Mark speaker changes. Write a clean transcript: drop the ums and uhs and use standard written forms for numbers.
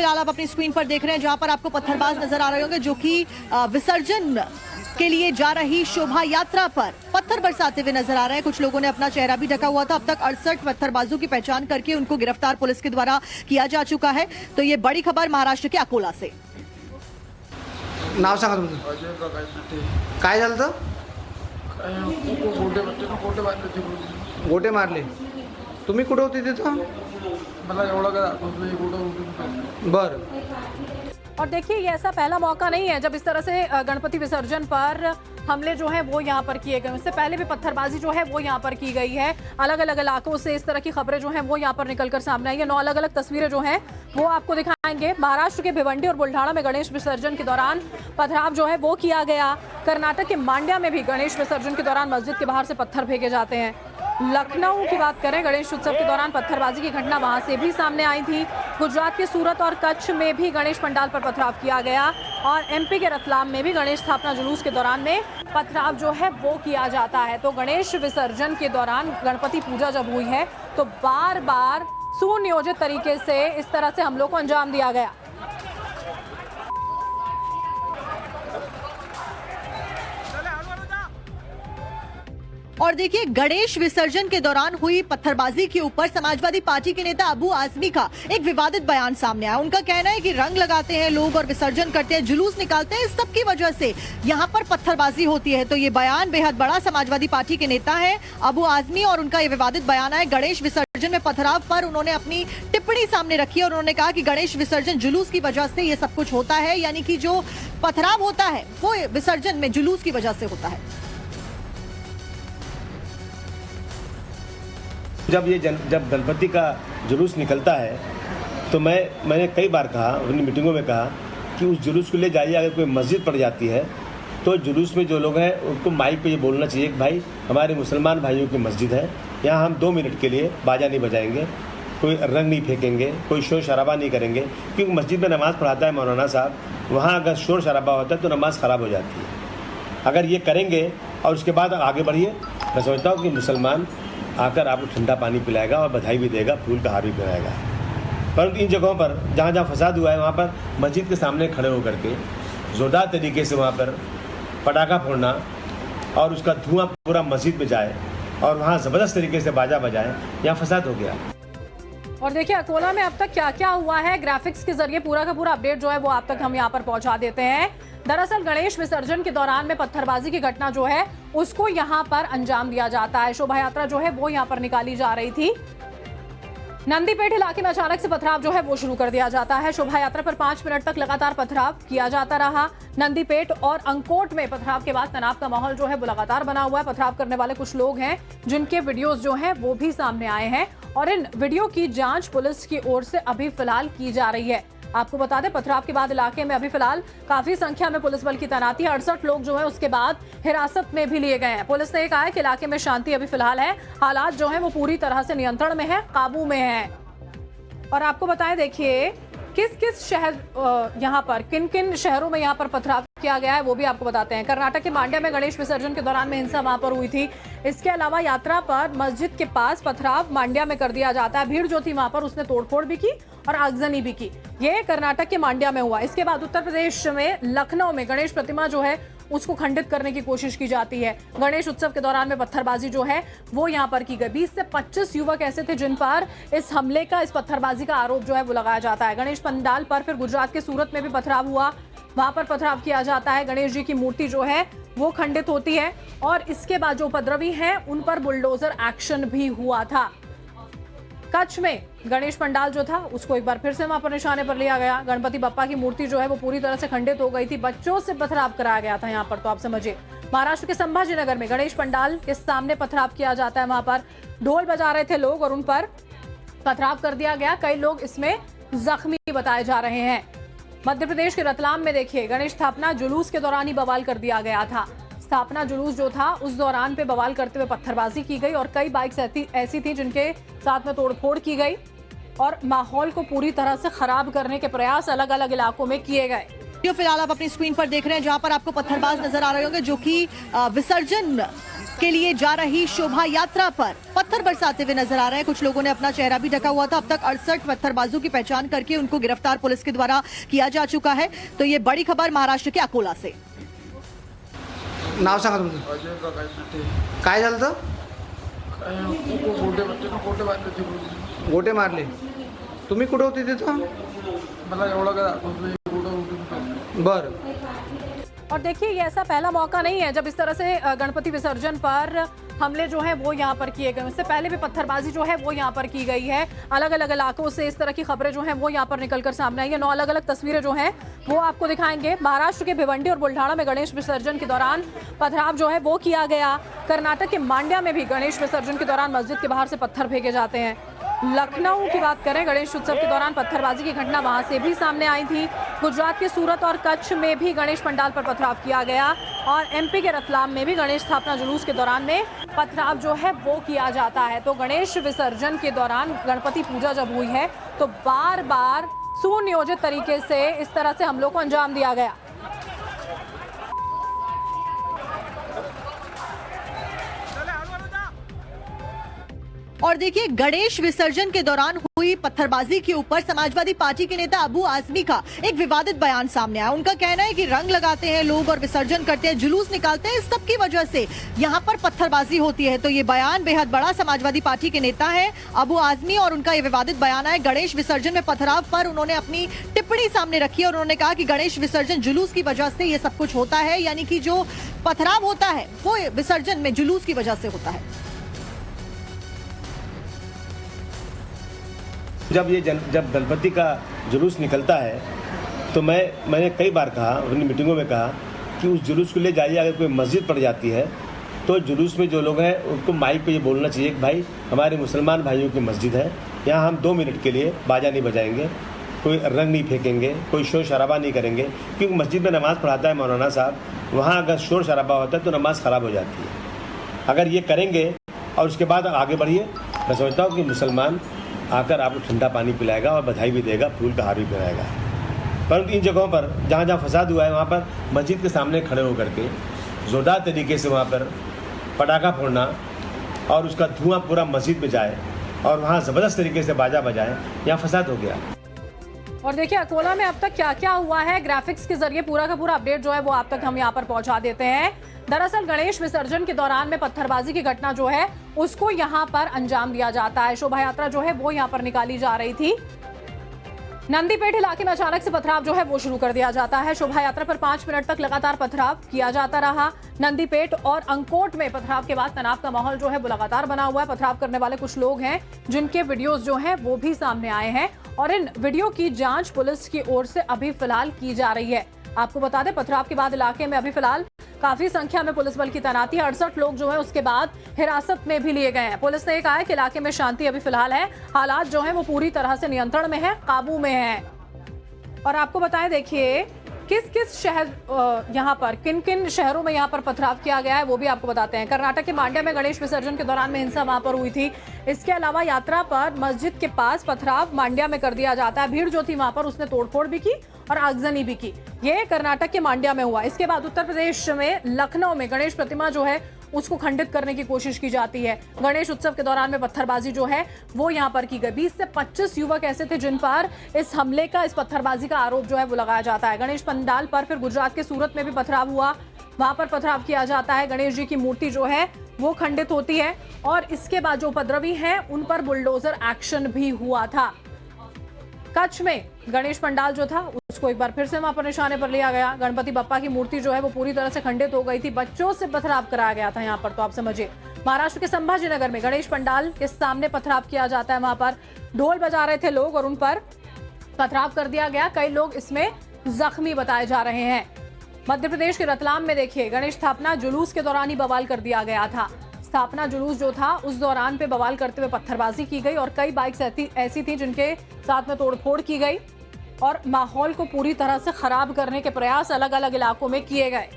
Speaker 1: फिलहाल आप अपनी स्क्रीन पर देख रहे हैं जहां पर आपको पत्थरबाज नजर आ रहे होंगे जो कि विसर्जन के लिए जा रही शोभा यात्रा पर पत्थर बरसाते हुए नजर आ रहे हैं। कुछ लोगों ने अपना चेहरा भी ढका हुआ था। अब तक 68 पत्थरबाजों की पहचान करके उनको गिरफ्तार पुलिस के द्वारा किया जा चुका है। तो ये बड़ी खबर महाराष्ट्र के अकोला से।
Speaker 2: नाव सांगा तुमचं. काय झालं तर गोटे मारले. तुम्ही कुठे होते तिथं?
Speaker 3: मला एवढं काय आठवत नाही कुठं होतं.
Speaker 2: बरं.
Speaker 4: और देखिए ये ऐसा पहला मौका नहीं है जब इस तरह से गणपति विसर्जन पर हमले जो है वो यहाँ पर किए गए। उससे पहले भी पत्थरबाजी जो है वो यहाँ पर की गई है। अलग अलग इलाकों से इस तरह की खबरें जो हैं वो यहाँ पर निकलकर सामने आई है। 9 अलग अलग तस्वीरें जो हैं वो आपको दिखाएंगे। महाराष्ट्र के भिवंडी और बुल्ढाणा में गणेश विसर्जन के दौरान पथराव जो है वो किया गया। कर्नाटक के मांड्या में भी गणेश विसर्जन के दौरान मस्जिद के बाहर से पत्थर फेंके जाते हैं। लखनऊ की बात करें, गणेश उत्सव के दौरान पत्थरबाजी की घटना वहां से भी सामने आई थी। गुजरात के सूरत और कच्छ में भी गणेश पंडाल पर पथराव किया गया और एमपी के रतलाम में भी गणेश स्थापना जुलूस के दौरान में पथराव जो है वो किया जाता है। तो गणेश विसर्जन के दौरान गणपति पूजा जब हुई है तो बार बार सुनियोजित तरीके से इस तरह से हमलों को अंजाम दिया गया।
Speaker 1: और देखिए, गणेश विसर्जन के दौरान हुई पत्थरबाजी के ऊपर समाजवादी पार्टी के नेता अबू आजमी का एक विवादित बयान सामने आया। उनका कहना है कि रंग लगाते हैं लोग और विसर्जन करते हैं, जुलूस निकालते हैं, इस सब की वजह से यहाँ पर पत्थरबाजी होती है। तो ये बयान बेहद बड़ा। समाजवादी पार्टी के नेता है अबू आजमी और उनका ये विवादित बयान है। गणेश विसर्जन में पथराव पर उन्होंने अपनी टिप्पणी सामने रखी और उन्होंने कहा कि गणेश विसर्जन जुलूस की वजह से ये सब कुछ होता है, यानी कि जो पथराव होता है वो विसर्जन में जुलूस की वजह से होता है।
Speaker 5: जब गणपति का जुलूस निकलता है तो मैंने कई बार कहा, अपनी मीटिंगों में कहा कि उस जुलूस को ले जाइए। अगर कोई मस्जिद पड़ जाती है तो जुलूस में जो लोग हैं उनको माइक पे ये बोलना चाहिए कि भाई हमारे मुसलमान भाइयों की मस्जिद है, यहाँ हम 2 मिनट के लिए बाजा नहीं बजाएंगे, कोई रंग नहीं फेंकेंगे, कोई शोर शराबा नहीं करेंगे। क्योंकि मस्जिद में नमाज़ पढ़ाता है मौलाना साहब, वहाँ अगर शोर शराबा होता है तो नमाज़ ख़राब हो जाती है। अगर ये करेंगे और उसके बाद आगे बढ़िए, मैं समझता हूँ कि मुसलमान आकर आपको ठंडा पानी पिलाएगा और बधाई भी देगा, फूल का हार भी पहनाएगा। परंतु इन जगहों पर जहाँ जहाँ फसाद हुआ है वहाँ पर मस्जिद के सामने खड़े होकर के ज़ोरदार तरीके से वहाँ पर पटाखा फोड़ना और उसका धुआं पूरा मस्जिद में जाए और वहाँ ज़बरदस्त तरीके से बाजा बजाए, यहाँ फसाद हो गया।
Speaker 4: और देखिए अकोला में अब तक क्या क्या हुआ है, ग्राफिक्स के जरिए पूरा का पूरा अपडेट जो है वो आप तक हम यहाँ पर पहुँचा देते हैं। दरअसल गणेश विसर्जन के दौरान में पत्थरबाजी की घटना जो है उसको यहाँ पर अंजाम दिया जाता है। शोभा यात्रा जो है वो यहाँ पर निकाली जा रही थी। नंदीपेट इलाके में अचानक से पथराव जो है वो शुरू कर दिया जाता है। शोभा यात्रा पर 5 मिनट तक लगातार पथराव किया जाता रहा। नंदीपेट और अंकोट में पथराव के बाद तनाव का माहौल जो है वो लगातार बना हुआ है। पथराव करने वाले कुछ लोग हैं जिनके वीडियोस जो हैं वो भी सामने आए हैं और इन वीडियो की जांच पुलिस की ओर से अभी फिलहाल की जा रही है। आपको बता दें, पथराव के बाद इलाके में अभी फिलहाल काफी संख्या में पुलिस बल की तैनाती है। 68 लोग जो है उसके बाद हिरासत में भी लिए गए हैं। पुलिस ने कहा है कि इलाके में शांति अभी फिलहाल है, हालात जो है वो पूरी तरह से नियंत्रण में है, काबू में है। और आपको बताएं, देखिए किस किस शहर यहाँ पर किन किन शहरों में यहाँ पर पथराव किया गया है वो भी आपको बताते हैं। कर्नाटक के मांड्या में गणेश विसर्जन के दौरान में हिंसा वहां पर हुई थी। इसके अलावा यात्रा पर मस्जिद के पास पथराव मांड्या में कर दिया जाता है। भीड़ जो थी वहां पर उसने तोड़फोड़ भी की और आगजनी भी की। ये कर्नाटक के मांड्या में हुआ। इसके बाद उत्तर प्रदेश में लखनऊ में गणेश प्रतिमा जो है उसको खंडित करने की कोशिश की जाती है। गणेश उत्सव के दौरान में पत्थरबाजी जो है वो यहाँ पर की गई। 20 से 25 युवक ऐसे थे जिन पर इस हमले का, इस पत्थरबाजी का आरोप जो है वो लगाया जाता है। गणेश पंडाल पर फिर गुजरात के सूरत में भी पथराव हुआ, वहां पर पथराव किया जाता है। गणेश जी की मूर्ति जो है वो खंडित होती है और इसके बाद जो उपद्रवी हैं उन पर बुलडोजर एक्शन भी हुआ था। कच्छ में गणेश पंडाल जो था उसको एक बार फिर से वहां पर निशाने पर लिया गया। गणपति बप्पा की मूर्ति जो है वो पूरी तरह से खंडित हो गई थी। बच्चों से पथराव कराया गया था यहाँ पर, तो आप समझिए। महाराष्ट्र के संभाजीनगर में गणेश पंडाल के सामने पथराव किया जाता है। वहां पर ढोल बजा रहे थे लोग और उन पर पथराव कर दिया गया। कई लोग इसमें जख्मी बताए जा रहे हैं। मध्य प्रदेश के रतलाम में देखिए गणेश स्थापना जुलूस के दौरान ही बवाल कर दिया गया था। स्थापना जुलूस जो था उस दौरान पे बवाल करते हुए पत्थरबाजी की गई और कई बाइक्स ऐसी थी जिनके साथ में तोड़फोड़ की गई और माहौल को पूरी तरह से खराब करने के प्रयास अलग अलग इलाकों में किए गए।
Speaker 1: जो फिलहाल आप अपनी स्क्रीन पर देख रहे हैं, जहां पर आपको पत्थरबाज नजर आ रहे होंगे जो कि विसर्जन के लिए जा रही शोभा यात्रा पर पत्थर बरसाते हुए नजर आ रहे हैं। कुछ लोगों ने अपना चेहरा भी ढका हुआ था। अब तक 68 पत्थरबाजों की पहचान करके उनको गिरफ्तार पुलिस के द्वारा किया जा चुका है। तो ये बड़ी खबर महाराष्ट्र के अकोला से।
Speaker 2: नाव सांगा तुमचं.
Speaker 3: अजय प्रकाश ते
Speaker 2: काय झालं तर
Speaker 3: काय गोटे मारले ते बोलून.
Speaker 2: गोटे मारले. तुम्ही कुठे होते तिथं?
Speaker 3: मला एवढं काय आठवत नाही कुठं उठून
Speaker 2: बरं.
Speaker 4: और देखिए ये ऐसा पहला मौका नहीं है जब इस तरह से गणपति विसर्जन पर हमले जो है वो यहाँ पर किए गए। उससे पहले भी पत्थरबाजी जो है वो यहाँ पर की गई है। अलग अलग इलाकों से इस तरह की खबरें जो हैं वो यहाँ पर निकलकर सामने आई है। 9 अलग अलग तस्वीरें जो हैं वो आपको दिखाएंगे। महाराष्ट्र के भिवंडी और बुल्ढाना में गणेश विसर्जन के दौरान पथराव जो है वो किया गया। कर्नाटक के मांड्या में भी गणेश विसर्जन के दौरान मस्जिद के बाहर से पत्थर फेंके जाते हैं। लखनऊ की बात करें, गणेश उत्सव के दौरान पत्थरबाजी की घटना वहां से भी सामने आई थी। गुजरात के सूरत और कच्छ में भी गणेश पंडाल पर पथराव किया गया और एमपी के रतलाम में भी गणेश स्थापना जुलूस के दौरान में पथराव जो है वो किया जाता है। तो गणेश विसर्जन के दौरान गणपति पूजा जब हुई है तो बार बार सुनियोजित तरीके से इस तरह से हमलों को अंजाम दिया गया।
Speaker 1: और देखिए, गणेश विसर्जन के दौरान हुई पत्थरबाजी के ऊपर समाजवादी पार्टी के नेता अबू आजमी का एक विवादित बयान सामने आया। उनका कहना है कि रंग लगाते हैं लोग और विसर्जन करते हैं, जुलूस निकालते हैं, इस सब की वजह से यहाँ पर पत्थरबाजी होती है। तो ये बयान बेहद बड़ा। समाजवादी पार्टी के नेता है अबू आजमी और उनका ये विवादित बयान है। गणेश विसर्जन में पथराव पर उन्होंने अपनी टिप्पणी सामने रखी और उन्होंने कहा कि गणेश विसर्जन जुलूस की वजह से ये सब कुछ होता है, यानी कि जो पथराव होता है वो विसर्जन में जुलूस की वजह से होता है।
Speaker 5: जब गणपति का जुलूस निकलता है तो मैंने कई बार कहा, अपनी मीटिंगों में कहा कि उस जुलूस को ले जाइए। अगर कोई मस्जिद पड़ जाती है तो जुलूस में जो लोग हैं उनको माइक पे ये बोलना चाहिए कि भाई हमारे मुसलमान भाइयों की मस्जिद है, यहाँ हम 2 मिनट के लिए बाजा नहीं बजाएंगे, कोई रंग नहीं फेंकेंगे, कोई शोर शराबा नहीं करेंगे। क्योंकि मस्जिद में नमाज़ पढ़ाता है मौलाना साहब, वहाँ अगर शोर शराबा होता है तो नमाज़ ख़राब हो जाती है। अगर ये करेंगे और उसके बाद आगे बढ़िए, मैं समझता हूँ कि मुसलमान आकर आपको ठंडा पानी पिलाएगा और बधाई भी देगा, फूल का हार भी पहनाएगा। परंतु इन जगहों पर जहाँ जहाँ फसाद हुआ है वहाँ पर मस्जिद के सामने खड़े होकर के ज़ोरदार तरीके से वहाँ पर पटाखा फोड़ना और उसका धुआं पूरा मस्जिद में जाए और वहाँ ज़बरदस्त तरीके से बाजा बजाए, यहाँ फसाद हो गया।
Speaker 4: और देखिए अकोला में अब तक क्या क्या हुआ है, ग्राफिक्स के जरिए पूरा का पूरा अपडेट जो है वो आप तक हम यहाँ पर पहुंचा देते हैं। दरअसल गणेश विसर्जन के दौरान में पत्थरबाजी की घटना जो है उसको यहाँ पर अंजाम दिया जाता है। शोभा यात्रा जो है वो यहाँ पर निकाली जा रही थी। नंदीपेट इलाके में अचानक से पथराव जो है वो शुरू कर दिया जाता है। शोभा यात्रा पर 5 मिनट तक लगातार पथराव किया जाता रहा। नंदीपेट और अंकोट में पथराव के बाद तनाव का माहौल जो है वो लगातार बना हुआ है। पथराव करने वाले कुछ लोग हैं जिनके वीडियोस जो हैं वो भी सामने आए हैं और इन वीडियो की जांच पुलिस की ओर से अभी फिलहाल की जा रही है। आपको बता दें, पथराव के बाद इलाके में अभी फिलहाल काफी संख्या में पुलिस बल की तैनाती है। 68 लोग जो है उसके बाद हिरासत में भी लिए गए हैं। पुलिस ने कहा है कि इलाके में शांति अभी फिलहाल है, हालात जो है वो पूरी तरह से नियंत्रण में है, काबू में है। और आपको बताएं, देखिए किस किस शहर यहाँ पर किन किन शहरों में यहाँ पर पथराव किया गया है वो भी आपको बताते हैं। कर्नाटक के मांड्या में गणेश विसर्जन के दौरान में हिंसा वहां पर हुई थी। इसके अलावा यात्रा पर मस्जिद के पास पथराव मांड्या में कर दिया जाता है। भीड़ जो थी वहां पर उसने तोड़फोड़ भी की और आगजनी भी की। ये कर्नाटक के मांड्या में हुआ। इसके बाद उत्तर प्रदेश में लखनऊ में गणेश प्रतिमा जो है उसको खंडित करने की कोशिश की जाती है। गणेश उत्सव के दौरान में पत्थरबाजी जो है वो यहाँ पर की गई। 20 से 25 युवक ऐसे थे जिन पर इस हमले का, इस पत्थरबाजी का आरोप जो है वो लगाया जाता है। गणेश पंडाल पर फिर गुजरात के सूरत में भी पथराव हुआ, वहां पर पथराव किया जाता है। गणेश जी की मूर्ति जो है वो खंडित होती है और इसके बाद जो उपद्रवी हैं उन पर बुलडोजर एक्शन भी हुआ था। कच्छ में गणेश पंडाल जो था उसको एक बार फिर से वहां पर निशाने पर लिया गया। गणपति बप्पा की मूर्ति जो है वो पूरी तरह से खंडित हो गई थी। बच्चों से पथराव कराया गया था यहाँ पर, तो आप समझिए। महाराष्ट्र के संभाजीनगर में गणेश पंडाल के सामने पथराव किया जाता है। वहां पर ढोल बजा रहे थे लोग और उन पर पथराव कर दिया गया। कई लोग इसमें जख्मी बताए जा रहे हैं। मध्य प्रदेश के रतलाम में देखिए गणेश स्थापना जुलूस के दौरान ही बवाल कर दिया गया था। स्थापना जुलूस जो था उस दौरान पे बवाल करते हुए पत्थरबाजी की गई और कई बाइक्स ऐसी थी जिनके साथ में तोड़फोड़ की गई और माहौल को पूरी तरह से खराब करने के प्रयास अलग अलग इलाकों में किए गए।